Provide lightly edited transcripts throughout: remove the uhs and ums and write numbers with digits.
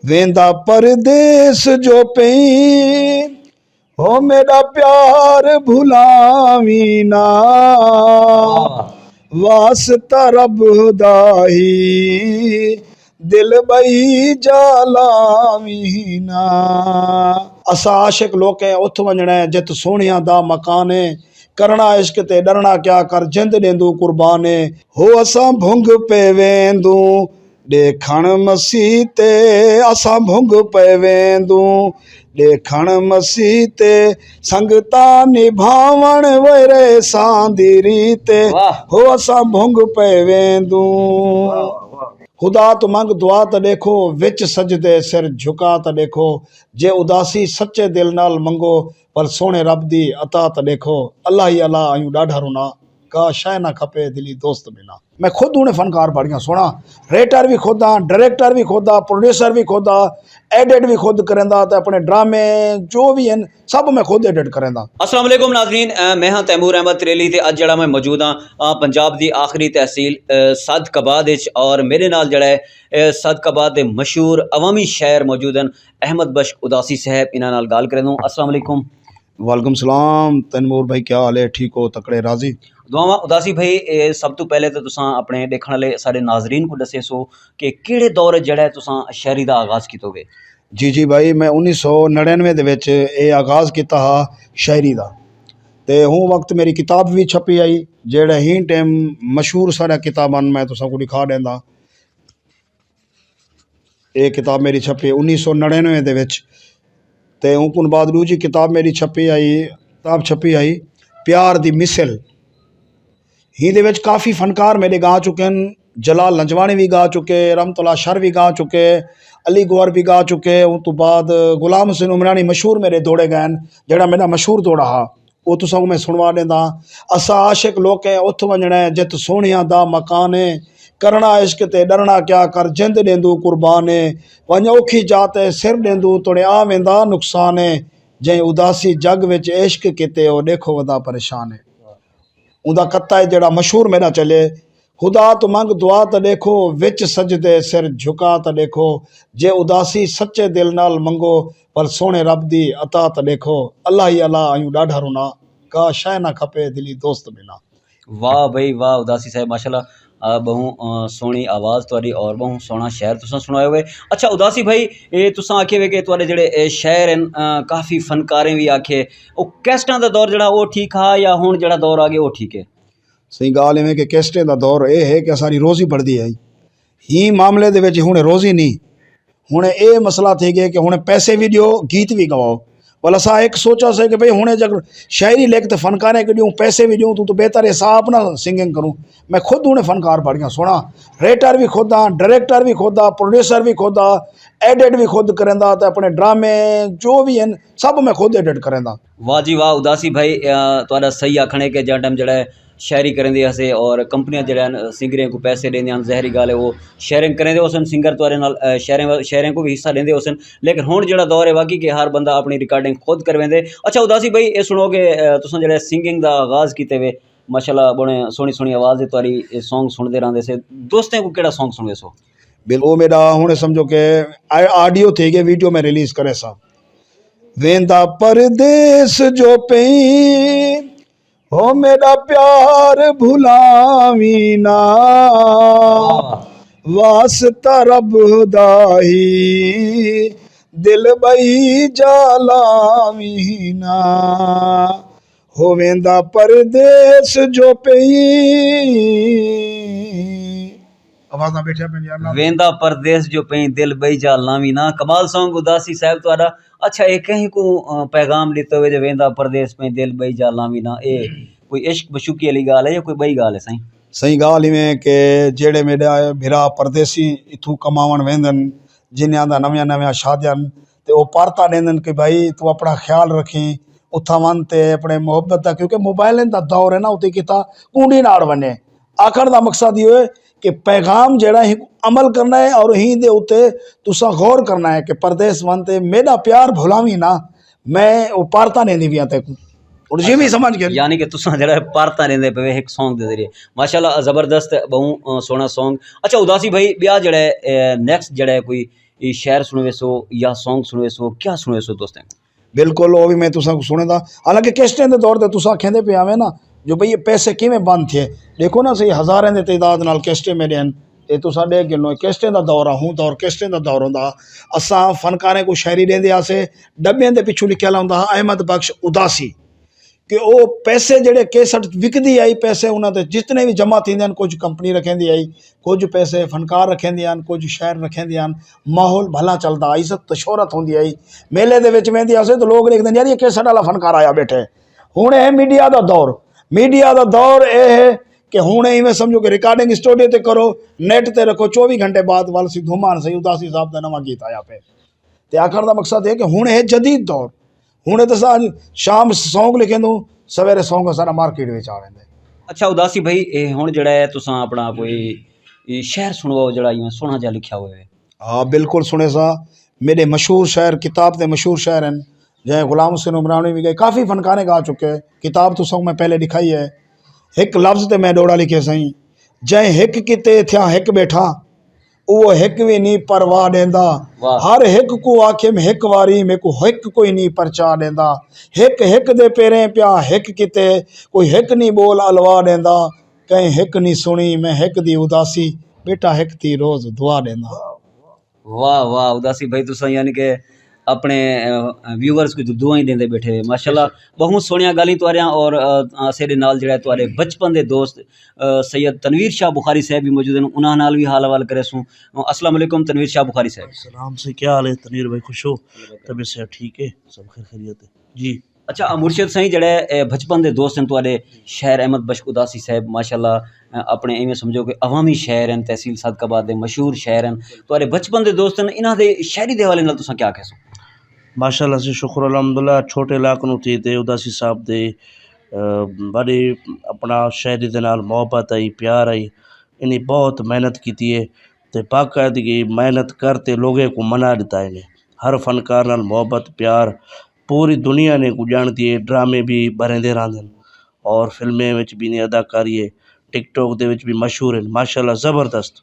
वेंदा परदेस जो पई हो मेरा प्यार भुलावी ना वास्ता रब दा ही दिल बई जालावी ना। असा आशिक लोग हैं उथ वञणा है जित सोहणिया दा मकान है करना इश्क ते डरना क्या कर जिंद ॾेंदू कुर्बान है हो असां भुंग पे वेंदू ॾेखण मसीह ते असां भुंग पे वेंदू ॾेखण मसीह ते संगता निभावण वेरे सांदी रीत हो असां भुंग पे वेंदू। खुदा तो मंग दुआ तो देखो विच सजदे सिर झुका तो देखो जे उदासी सच्चे दिल नाल मंगो पर सोने रब दी अता तो देखो अल्लाह ही अल्लाह आयूं ॾाढा रुना का शय ना खपे दिली दोस्त बिना। मैं खुद उन्हें फनकार बढ़िया सोना रेटर भी खुद हाँ डायरेक्टर भी खुद हाँ प्रोड्यूसर भी खुद हाँ एडिट भी खुद करेंदा तो अपने ड्रामे जो भी हैं सब मैं खुद एडिट करेंदा। अस्सलाम वालेकुम नाज़रीन, मैं हाँ तैमूर अहमद त्रेली ते अज जड़ा मैं मौजूद हाँ पंजाब दी आखिरी तहसील सदकाबाद विच और मेरे नाल जड़ा है सदकाबाद दे मशहूर अवामी शायर मौजूद हैं अहमद बख्श उदासी साहब। इन्हां नाल गल करें अस्सलाम वालेकुम। वालेकुम सलाम तैमूर भाई क्या हाल है ठीक हो तकड़े राजी दुआवां। उदासी भाई सब तो पहले तो तुसां अपने देखने वाले सारे नाजरीन को दसे सो कि किहड़े दौर जड़ा तुसां शायरी दा आगाज़ कीता होवे। जी भाई मैं 1999 दे विच ये आगाज़ किया हा शायरी का ते हूँ वक्त मेरी किताब भी छपी आई जेड़ा ही टाइम मशहूर सारा किताबन मैं तुसां को दिखा देंदा। ये किताब मेरी छपी 1999 दे विच ते हूँ कुन बाद दूजी किताब मेरी छपी आई प्यार दी मिसल। ही दे विच काफ़ी फनकार मेरे गा चुके हैं जलाल लंजवानी भी गा चुके रहमतुल्लाह शर भी गा चुके अली गौर भी गा चुके उस तो बाद गुलाम हुसैन उमरानी मशहूर मेरे दौड़े गए जड़ा मेरा मशहूर दौड़ा हा वो तुसां मैं सुनवा देंदा। असा आशिक लोग हैं उथ वञणा है जित सोहणिया दा मकान है करना इश्क ते डरना क्या कर जिंद ॾेंदू कुर्बान है वञ औखी जात सिर ॾेंदू तोड़े आ वेंदा नुक़सान है जै उदासी जग विच इश्क किते ओ देखो वदा परेशान है। उदा कत्ता है जड़ा मशहूर मेरा चले खुदा तो मंग दुआ तो देखो विच सजदे सिर झुका तो देखो जे उदासी सच्चे दिल नाल मंगो पर सोने रब दी अता तो देखो अल्लाह ही अल्लाह आयूं ॾाढा रुना का शय ना खपे दिली दोस्त बिना। वाह भाई वाह उदासी साहब माशाल्लाह बहु सोहनी आवाज़ तुहाडी और बहु सोहना शहर तुसां सुनाए हुए। अच्छा उदासी भाई ये तुसां आखे वे कि तुहाडे जेहड़े शहर हैं काफ़ी फनकारें भी आखे वो कैस्टां दा दौर जेहड़ा वो ठीक हा या हुण जेहड़ा दौर आ गया वो ठीक है। सही गाल इवें कि कैस्टें दा दौर ये है कि सारी रोज़ी बढ़दी आई ही मामले दे विच हुणे रोज़ी नहीं हुणे ये मसला थी गया कि हुणे पैसे भी दियो गीत भी गवाओ भला असां एक सोचा से कि भाई हुणे जब शायरी लिख तो फनकारें के ॾियूं पैसे भी ॾियूं तो बेहतर हिसाब ना सिंगिंग करूँ। मैं खुद हुणे फनकार बढ़िया सोना रेटर भी खुद हाँ डायरेक्टर भी खुद हाँ प्रोड्यूसर भी खुद हाँ एडिट भी खुद करेंदा तो अपने ड्रामे जो भी हैं सब मैं खुद एडिट करेंदा। वाह जी वाह उदासी भाई तुहाडा सही आखने के जहाँ टाइम जड़ा शायरी करेंदे हसे और कंपनियां जड़ा सिंगरें को पैसे देंदे हैं जहरी गाल है वो शेयरिंग करेंदे होसन सिंगर तुहारे नाल शेयरिंग को भी हिस्सा देंदे होसन लेकिन हुण जड़ा दौर है बाकी कि हर बंदा अपनी रिकॉर्डिंग खुद करवेंदे। अच्छा उदासी भाई ये सुनो कि तुसां जड़ा सिंगिंग दा आगाज़ कीते वे माशाल्लाह बड़े सोहनी सोहनी आवाज़ है तुहारी सॉन्ग सुनते रहंदे से दोस्तें को केड़ा सॉन्ग सुनदे सो बिल वो मेरा हुणे समझो कि ऑडियो थे गए वीडियो में रिलीज़ करे सा वेंदा परदेस जो पई हो मेरा प्यार भुलावी ना वास्ता रब दा ही दिल बई जालावी ना हो वेंदा परदेस जो पई आवाज़ ना बैठा पे वेंदा परदेस जो पई दिल बई जा लावी ना। कमाल सॉन्ग उदासी साहब तुहाडा। अच्छा एक कहीं को पैगाम लिते हुए जो वेंदा परदेस पे दिल बई जा लावी ना ए कोई इश्क बशुकी वाली गाल है या कोई बई गाल है साईं। सही गाल इवें कि जेड़े मेरा भिरा परदेसी इथू कमावन वेंदन जिन्हां दा नव्या नव्या शादियां ते वो पारता देंदन कि भाई तू अपना ख्याल रखी उथा वन ते अपने मुहब्बत दा क्योंकि मोबाइल दा दौर है ना उते किता कूंडी नाड़ वने आखर दा मकसद ये है कि पैगाम जड़ा ही अमल करना है और ही दे उते तुसा गौर करना है कि परदेस वन ते मेरा प्यार भुलावी ना मैं वो पारता नहीं दिव्या ते और ये भी समझ गए यानी कि तुसा जड़ा पारता रहंदे पे एक सॉन्ग दे जरिए माशाल्लाह ज़बरदस्त बहु सोहना सॉन्ग। अच्छा उदासी भाई ब्याह जड़ा नेक्स्ट जड़ा कोई ये शेर सुने वेसो या सॉन्ग सुने वेसो क्या सुने वेसो दोस्तें? बिल्कुल वो भी मैं तुसा को सुने दा। हालांकि कैस्टें दे दौर ते तुसा आखेंदे पे आवे ना जो भई ये पैसे किवें बंद थे, देखो ना सही हज़ारें दे तादाद नाल कैस्टें मेरे हन। ये तुसा देख गिनो कैस्टें दा दौर आ, हूं दौर कैस्टें दा दौर हुंदा। असां फनकारें को शायरी देंदे आसे, डब्बें दे पिछू लिखिया हुंदा हा अहमद बख्श उदासी, कि वो पैसे जेडे केसट विकदी आई पैसे उन्होंने जितने भी जमा थींदे हन, कुछ कंपनी रखेंदी आई, कुछ पैसे फनकार रखेंदे हन, कुछ शहर रखेंदे हन, माहौल भला चलदा, इज्जत तो शोहरत होंदी आई। मेले दे विच वेंदी आसे तो लोग लिखदे यार ये केसट वाला फनकार आया बैठे। हुण है मीडिया दा दौर, मीडिया दा दौर यह है कि हुण इवें समझो कि रिकॉर्डिंग स्टूडियो ते करो, नेट ते रखो, 24 घंटे बाद वाल सी धुमान सही उदासी साहब दा नवां गीत आया पे। ते आखर दा मकसद है कि हुण है जदीद दौर, हुणे तो शाम सॉन्ग लिखे दूँ सवेरे सॉन्ग सारा मार्केट में आ वेंदे। अच्छा उदासी भाई हुण जेड़ा है तुसां अपना कोई शेर सुनवाओ जेड़ा इवें सोहना जिहा लिखिया होवे। हाँ बिल्कुल सुने सा, मेरे मशहूर शायर किताब के मशहूर शायर हैं जै गुलाम हुसैन उमरानी भी गए, काफ़ी फनकारे गा चुके हैं। किताब तो सब मैं पहले लिखाई है, एक लफ्ज़ ते मैं डोड़ा लिखे सही, जै हिक किते थिया हिक बैठा वो हिक भी नहीं परवाह देंदा, हर हिक को आखे में हिक वारी मेरे को हिक कोई नहीं परचा देंदा, हिक हिक दे पेरें प्या हिक किते कोई हिक नहीं बोल अलवा देंदा, कहीं हिक नहीं सुनी मैं हिक दी उदासी बेटा हिक ती रोज़ दुआ देंदा। वाह वाह उदासी भाई तुसां यानी कि अपने व्यूअर्स को दुआएं देंदे बैठे माशाल्लाह। बहुत सोहणियां गल्लां तुआरियां और असें नाल जेड़ा तुआरे बचपन दे दोस्त सैयद तनवीर शाह बुखारी साहब भी मौजूद हैं, उन्हां नाल भी हाल हवाल करे सूं। अस्सलाम वालेकुम तनवीर शाह बुखारी साहब। सलाम से क्या हाल है तनीर भाई, खुश हो? तबीयत से ठीक है, सब खैर खैरियत है जी। अच्छा मुर्शिद साईं जेड़े बचपन दे दोस्त हैं तुआरे शायर अहमद बख्श उदासी साहब माशाल्लाह अपने इवें समझो कि अवामी शायर हैं, तहसील सादकाबाद दे मशहूर शायर हैं, तुआरे बचपन दे दोस्त हैं, इन्हां दे शायरी दे हवाले नाल तुसां क्या कहो? माशाल्लाह से शुक्र अलहमदुल्ला, छोटे इलाके नूं थी ते उदासी साहब दे बड़ी अपना शायरी दे नाल मोहब्बत आई, प्यार आई, इन्हें बहुत मेहनत की है ते बाकायदगी मेहनत करते लोगों को मना दिता इन्हें। हर फनकार नाल मोहब्बत प्यार पूरी दुनिया ने को जानती है। ड्रामे भी बरेंदे रहंदे और फिल्में विच भी इन्हें अदाकारी है, टिकटॉक दे विच भी मशहूर है माशाल्लाह, ज़बरदस्त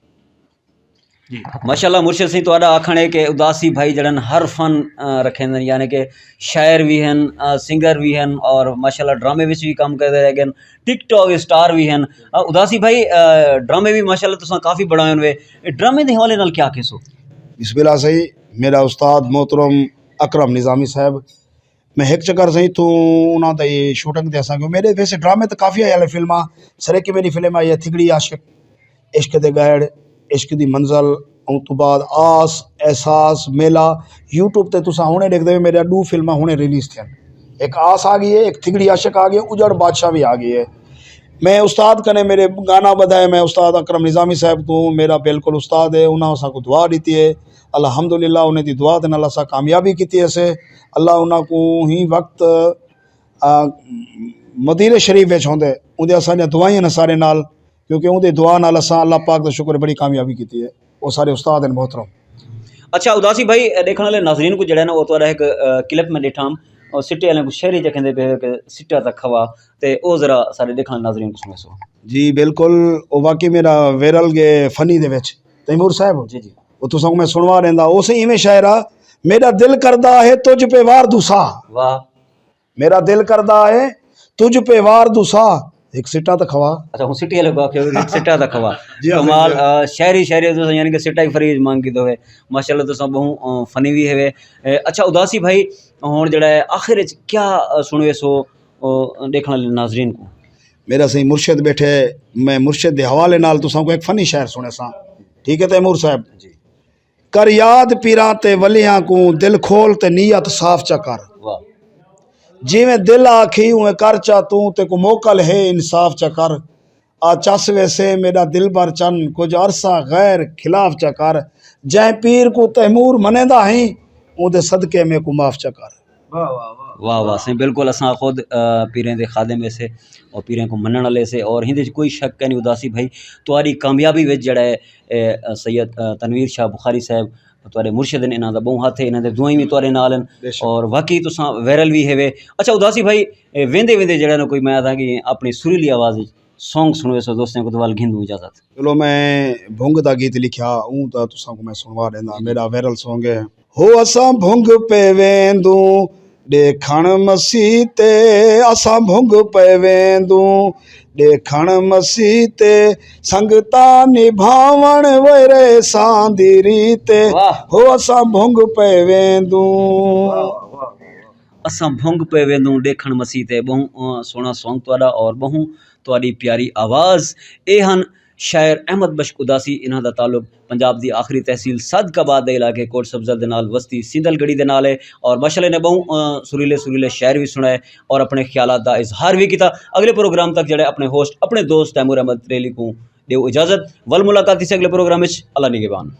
जी। माशाल्लाह मुर्शिद सिंह तुहाडा आखण है कि उदासी भाई जड़न हर फन रखेंदन, यानी कि शायर भी हैं, सिंगर भी हैं और माशाल्लाह ड्रामे विच भी काम करते रह गए, टिकटॉक स्टार भी हैं। उदासी भाई ड्रामे भी माशाल्लाह तुसां काफ़ी बनाए हुए, ड्रामे के हवाले नाल क्या कहो? बिस्मिल्लाह सही, मेरा उस्ताद मोहतरम अकरम निज़ामी साहब, मैं एक चक्कर सही तू उन्होंने ये शूटिंग दे असांखे मेरे वैसे ड्रामे तो काफ़ी आए फिल्मां, सरे की मेरी फिल्म आई है थिगड़ी आशिक, इश्क दे गैड़, इश्क दी मंजिल, और तो बाद आस एहसास मेला। यूट्यूब ते तुसां हुणे देखदे हो मेरे 2 फिल्मां हुणे रिलीज़ थियन, एक आस आ गई है, एक थिगड़ी आशिक आ गई है, उजड़ बादशाह भी आ गई है। मैं उस्ताद कने मेरे गाना बधाए, मैं उस्ताद अकरम निज़ामी साहब को मेरा बिल्कुल उस्ताद है, उन्होंने असांको दुआ दी है, अल्हम्दुलिल्लाह उन्हें दी दुआ दे नाल असां कामयाबी की है। अल्लाह उन्होंने को ही वक्त मदीने शरीफ विच होंदे उहदे असां दुआइयां ने सारे नाल, क्योंकि उहदी दुआ नाल असां अल्लाह पाक दा शुक्र बड़ी कामयाबी की है। वो सारे उस्ताद हैं मोहतरम। अच्छा उदासी भाई देखने वाले नाजरीन को जड़ा ना वो तो एक क्लिप में डिठाम और सिट्टे वाले को शहरी जखेंदे पे कि सिट्टा तक खवा ते ओ जरा सारे देखने वाले नाजरीन को सुने सो। जी बिल्कुल, वो वाकई मेरा वायरल गे फनी दे विच तैमूर साहब जी जी वो तुसां मैं सुनवा रहिंदा, उस इवें शायर आ, मेरा दिल करदा है तुझ पे वार दूसा, वाह मेरा दिल करदा है तुझ पे वार दूसा, एक सिट्टा तक खवा। अच्छा हूँ सिट्टी वाले को सिट्टा तक खवा जी हाँ, कमाल शहरी शहरी तो यानी कि सिट्टा ही फरीज मांग की तो है माशाल्लाह तो सब बहु फनी भी है। अच्छा उदासी भाई हुण जड़ा है आखिर क्या सुनवे सो देखने वाले नाजरीन को? मेरा सही मुर्शिद बैठे, मैं मुर्शिद के हवाले नाल तुसां को एक फनी शायर सुने सा, ठीक है तैमूर साहब जी। कर याद पीरां ते वलियां को दिल खोल ते नीयत साफ चा कर, वाह जिवें दिल आखी उवें कर चा तू ते को मोकल है इंसाफ चा कर, आ चस वैसे मेरा दिल बर चन कुछ अरसा गैर खिलाफ चा कर, जै पीर को तैमूर मनेंदा है उहदे सदके में को माफ चा कर। वाह वाह सही बिल्कुल असां खुद पीरें दे खादिम से और पीरें को मनण वाले से और हिंदे कोई शक नहीं उदासी भाई तुहारी कामयाबी विच जड़ा है सैयद तनवीर शाह बुखारी साहब तुहारे मुर्शिद ने इन्हां दा बहु हथ है, इन्हां दे दुआई भी तुहारे नाल हैं और वाकई तुसां वायरल भी है। अच्छा उदासी भाई वेंदे वेंदे जड़ा ना कोई मैं आदा कि अपनी सुरीली आवाज़ सॉन्ग सुनवे सो दोस्तों को तो वाल घिंदू इजाजत। चलो मैं भुंग दा गीत लिखिया हूँ तो तुसां को मैं सुनवा देंदा। मेरा वायरल सॉन्ग है हो असां भुंग पे वेंदू देखण मसीह ते असां भुंग पे वेंदू देखण मसीह ते संगता निभावण वेरे सांदी रीते वाह। हो असां भुंग पे वेंदू। असां भुंग पे वेंदू देखण मसीह ते। बहु सोहना सॉन्ग तुहाडा और बहु तुहाडी प्यारी आवाज़। ਇਹ ਹਨ ਸ਼ਾਇਰ ਅਹਿਮਦ ਬਸ਼ਕ ਉਦਾਸੀ। ਇਹਨਾਂ ਦਾ ਤਾਲੁਕ ਪੰਜਾਬ ਦੀ ਆਖਰੀ ਤਹਿਸੀਲ ਸਦਕਾਬਾਦ ਦੇ ਇਲਾਕੇ ਕੋਟ ਸਬਜ਼ਲ ਦੇ ਨਾਲ ਵਸਤੀ ਸਿੰਦਲਗੜੀ ਦੇ ਨਾਲ ਹੈ ਔਰ ਮਾਸ਼ਾਅੱਲਾ ਨੇ ਬਹੁ ਸੁਰੀਲੇ ਸੁਰੀਲੇ ਸ਼ਾਇਰ ਵੀ ਸੁਣਾਏ ਔਰ ਆਪਣੇ ਖਿਆਲਾਤ ਦਾ ਇਜ਼ਹਾਰ ਵੀ ਕੀਤਾ। ਅਗਲੇ ਪ੍ਰੋਗਰਾਮ ਤੱਕ ਜਿਹੜੇ ਆਪਣੇ ਹੋਸਟ ਆਪਣੇ ਦੋਸਤ ਤੈਮੂਰ ਅਹਿਮਦ ਰੇਲੀ को ਦਿਓ ਇਜਾਜ਼ਤ। ਵੱਲ ਮੁਲਾਕਾਤ ਇਸ ਅਗਲੇ ਪ੍ਰੋਗਰਾਮ ਵਿੱਚ। ਅੱਲਾ ਨਿਗਹਿਬਾਨ।